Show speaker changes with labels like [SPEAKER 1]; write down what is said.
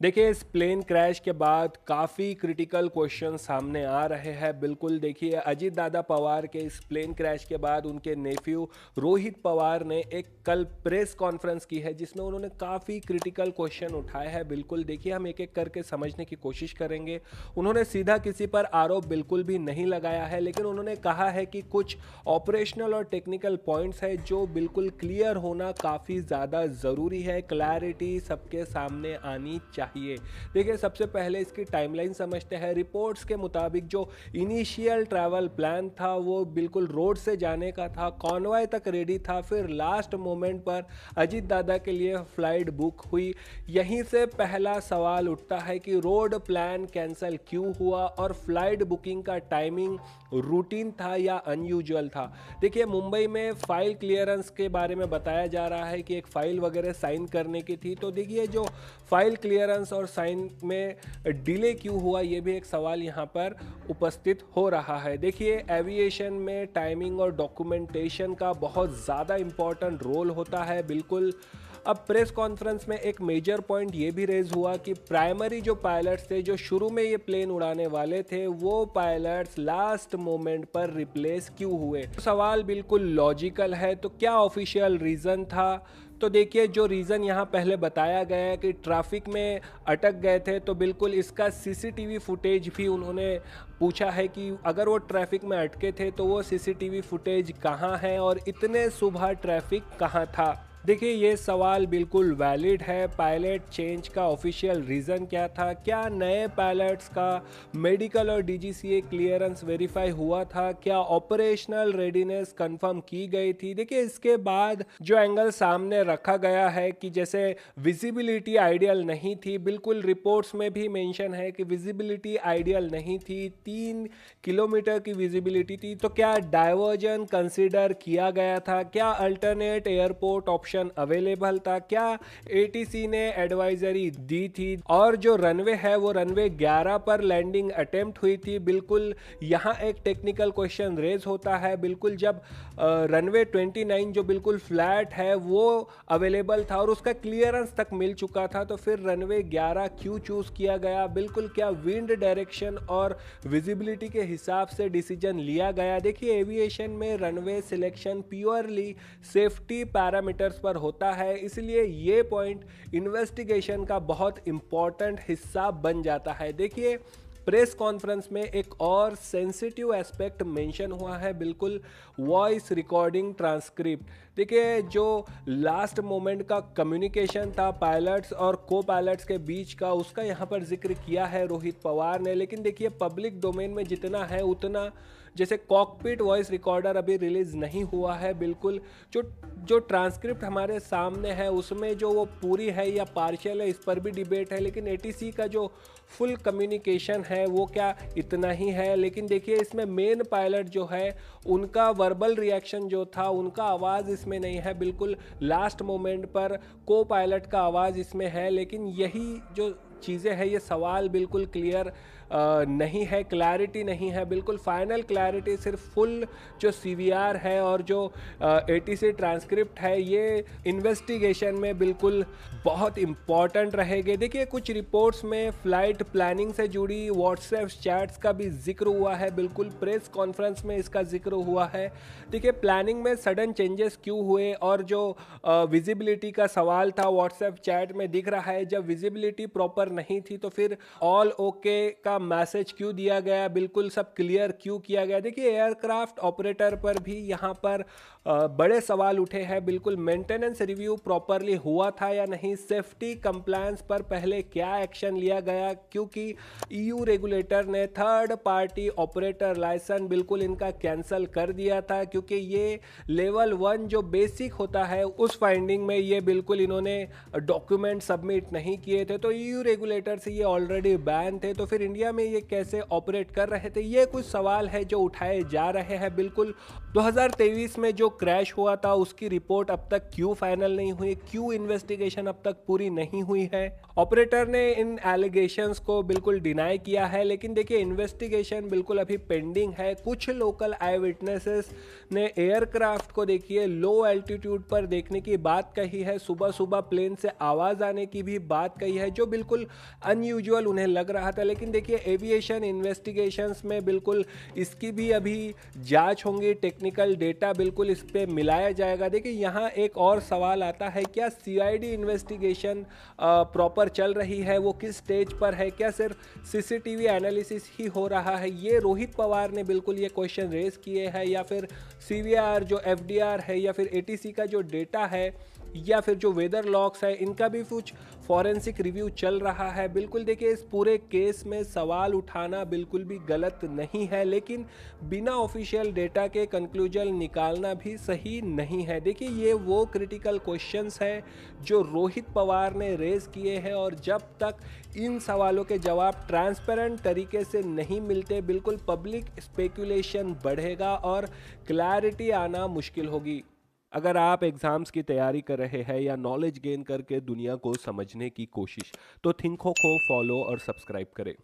[SPEAKER 1] देखिए, इस plane crash के बाद काफ़ी क्रिटिकल क्वेश्चन सामने आ रहे हैं। बिल्कुल देखिए, अजीत दादा पवार के इस प्लेन क्रैश के बाद उनके नेफ्यू रोहित पवार ने एक कल प्रेस कॉन्फ्रेंस की है जिसमें उन्होंने काफ़ी क्रिटिकल क्वेश्चन उठाए हैं। बिल्कुल देखिए, हम एक एक करके समझने की कोशिश करेंगे। उन्होंने सीधा किसी पर आरोप बिल्कुल भी नहीं लगाया है, लेकिन उन्होंने कहा है कि कुछ ऑपरेशनल और टेक्निकल पॉइंट्स है जो बिल्कुल क्लियर होना काफ़ी ज़्यादा ज़रूरी है। क्लैरिटी सबके सामने आनी चाहिए। देखिए, सबसे पहले इसकी टाइमलाइन समझते हैं। रिपोर्ट्स के मुताबिक जो इनिशियल ट्रैवल प्लान था वो बिल्कुल रोड से जाने का था, कॉन्वॉय तक रेडी था, फिर लास्ट मोमेंट पर अजीत दादा के लिए फ्लाइट बुक हुई। यहीं से पहला सवाल उठता है कि रोड प्लान कैंसिल क्यों हुआ और फ्लाइट बुकिंग का टाइमिंग रूटीन था या अनयूजुअल था। देखिए, मुंबई में फाइल क्लियरेंस के बारे में बताया जा रहा है कि एक फ़ाइल वगैरह साइन करने की थी। तो देखिए, जो फाइल क्लियरेंस और साइन में डिले क्यों हुआ, ये भी एक सवाल यहाँ पर उपस्थित हो रहा है। देखिए, एविएशन में टाइमिंग और डॉक्यूमेंटेशन का बहुत ज़्यादा इम्पॉर्टेंट रोल होता है। बिल्कुल, अब प्रेस कॉन्फ्रेंस में एक मेजर पॉइंट ये भी रेज हुआ कि प्राइमरी जो पायलट्स थे जो शुरू में ये प्लेन उड़ाने वाले थे, वो पायलट्स लास्ट मोमेंट पर रिप्लेस क्यों हुए। सवाल बिल्कुल लॉजिकल है। तो क्या ऑफिशियल रीज़न था? तो देखिए, जो रीज़न यहाँ पहले बताया गया है कि ट्रैफिक में अटक गए थे, तो बिल्कुल इसका सीसीटीवी फुटेज भी उन्होंने पूछा है कि अगर वो ट्रैफिक में अटके थे तो वो सीसीटीवी फुटेज कहाँ है और इतने सुबह ट्रैफिक कहाँ था। देखिए, ये सवाल बिल्कुल वैलिड है। पायलट चेंज का ऑफिशियल रीज़न क्या था? क्या नए पायलट्स का मेडिकल और डीजीसीए क्लियरेंस वेरीफाई हुआ था? क्या ऑपरेशनल रेडीनेस कंफर्म की गई थी? देखिए, इसके बाद जो एंगल सामने रखा गया है कि जैसे विजिबिलिटी आइडियल नहीं थी, बिल्कुल रिपोर्ट्स में भी मेंशन है कि विजिबिलिटी आइडियल नहीं थी, 3 किलोमीटर की विजिबिलिटी थी। तो क्या डाइवर्जन कंसिडर किया गया था? क्या अल्टरनेट एयरपोर्ट ऑप्शन अवेलेबल था? क्या एटीसी ने एडवाइजरी दी थी? और जो रनवे है वो रनवे 11 पर लैंडिंग अटेम्प्ट हुई थी। बिल्कुल यहाँ एक टेक्निकल क्वेश्चन रेज होता है। बिल्कुल, जब रनवे 29 जो बिल्कुल फ्लैट है वो अवेलेबल था और उसका क्लियरेंस तक मिल चुका था, तो फिर रनवे 11 क्यों चूज किया गया? बिल्कुल, क्या विंड डायरेक्शन और विजिबिलिटी के हिसाब से डिसीजन लिया गया? देखिए, एविएशन में runway selection purely safety parameters पर होता है, इसलिए ये पॉइंट इन्वेस्टिगेशन का बहुत इंपॉर्टेंट हिस्सा बन जाता है। देखिए, प्रेस कॉन्फ्रेंस में एक और सेंसिटिव एस्पेक्ट मेंशन हुआ है, बिल्कुल वॉइस रिकॉर्डिंग ट्रांसक्रिप्ट। देखिए, जो लास्ट मोमेंट का कम्युनिकेशन था पायलट्स और को पायलट्स के बीच का, उसका यहाँ पर जिक्र किया है रोहित पवार ने। लेकिन देखिए, पब्लिक डोमेन में जितना है उतना, जैसे कॉकपिट वॉइस रिकॉर्डर अभी रिलीज नहीं हुआ है। बिल्कुल, जो जो ट्रांसक्रिप्ट हमारे सामने है उसमें जो वो पूरी है या पार्शियल है, इस पर भी डिबेट है। लेकिन एटीसी का जो फुल कम्युनिकेशन है वो क्या इतना ही है? लेकिन देखिए, इसमें मेन पायलट जो है उनका वर्बल रिएक्शन जो था, उनका आवाज़ इसमें नहीं है। बिल्कुल लास्ट मोमेंट पर को पायलट का आवाज़ इसमें है, लेकिन यही जो चीज़ें हैं, ये सवाल बिल्कुल क्लियर नहीं है, क्लैरिटी नहीं है। बिल्कुल फाइनल क्लैरिटी सिर्फ फुल जो सीवीआर है और जो एटीसी ट्रांसक्रिप्ट है, ये इन्वेस्टिगेशन में बिल्कुल बहुत इम्पॉर्टेंट रहेंगे। देखिए, कुछ रिपोर्ट्स में फ्लाइट प्लानिंग से जुड़ी व्हाट्सएप चैट्स का भी जिक्र हुआ है। बिल्कुल प्रेस कॉन्फ्रेंस में इसका जिक्र हुआ है। देखिए, प्लानिंग में सडन चेंजेस क्यों हुए और जो विजिबिलिटी का सवाल था व्हाट्सएप चैट में दिख रहा है, जब विजिबिलिटी प्रॉपर नहीं थी तो फिर ऑल ओके का मैसेज क्यों दिया गया? बिल्कुल सब क्लियर क्यों किया गया? देखिए, एयरक्राफ्ट ऑपरेटर पर भी यहाँ पर बड़े सवाल उठे हैं। बिल्कुल, मेंटेनेंस रिव्यू प्रॉपरली हुआ था या नहीं? सेफ्टी कंप्लायंस पर पहले क्या एक्शन लिया गया? क्योंकि ईयू रेगुलेटर ने थर्ड पार्टी ऑपरेटर लाइसेंस बिल्कुल इनका कैंसिल कर दिया था, क्योंकि ये लेवल 1 जो बेसिक होता है उस फाइंडिंग में ये बिल्कुल इन्होंने डॉक्यूमेंट सबमिट नहीं किए थे। तो ईयू रेगुलेटर से ये ऑलरेडी बैन थे, तो फिर इंडिया में ये कैसे ऑपरेट कर रहे थे? ये कुछ सवाल है जो उठाए जा रहे हैं। बिल्कुल, 2023 में जो क्रैश हुआ था उसकी रिपोर्ट अब तक क्यों फाइनल नहीं हुई? क्यों इन्वेस्टिगेशन अब तक पूरी नहीं हुई है? ऑपरेटर ने इन एलिगेशंस को बिल्कुल डिनाई किया है, लेकिन देखिए, इन्वेस्टिगेशन बिल्कुल अभी पेंडिंग है। कुछ लोकल आई विटनेसेस ने एयरक्राफ्ट को देखिए लो एल्टीट्यूड पर देखने की बात कही है, सुबह सुबह प्लेन से आवाज़ आने की भी बात कही है, जो बिल्कुल अनयूजुअल उन्हें लग रहा था। लेकिन देखिए एविएशन इन्वेस्टिगेशंस में बिल्कुल इसकी भी अभी जांच होंगी, टेक्निकल डेटा बिल्कुल इस पे मिलाया जाएगा। देखिए यहाँ एक और सवाल आता है, क्या सीआईडी इन्वेस्टिगेशन प्रॉपर चल रही है, वो किस स्टेज पर है, क्या सिर्फ सीसीटीवी एनालिसिस ही हो रहा है? ये रोहित पवार ने बिल्कुल ये क्वेश्चन रेज किए हैं, या फिर सीवीआर जो एफडीआर है या फिर एटीसी का जो डेटा है या फिर जो वेदर लॉग्स है इनका भी कुछ फॉरेंसिक रिव्यू चल रहा है। बिल्कुल देखिए इस पूरे केस में सवाल उठाना बिल्कुल भी गलत नहीं है, लेकिन बिना ऑफिशियल डेटा के कंक्लूजन निकालना भी सही नहीं है। देखिए ये वो क्रिटिकल क्वेश्चंस है जो रोहित पवार ने रेज किए हैं, और जब तक इन सवालों के जवाब ट्रांसपेरेंट तरीके से नहीं मिलते बिल्कुल पब्लिक स्पेकुलेशन बढ़ेगा और क्लैरिटी आना मुश्किल होगी। अगर आप एग्ज़ाम्स की तैयारी कर रहे हैं या नॉलेज गेन करके दुनिया को समझने की कोशिश, तो थिंको को फॉलो और सब्सक्राइब करें।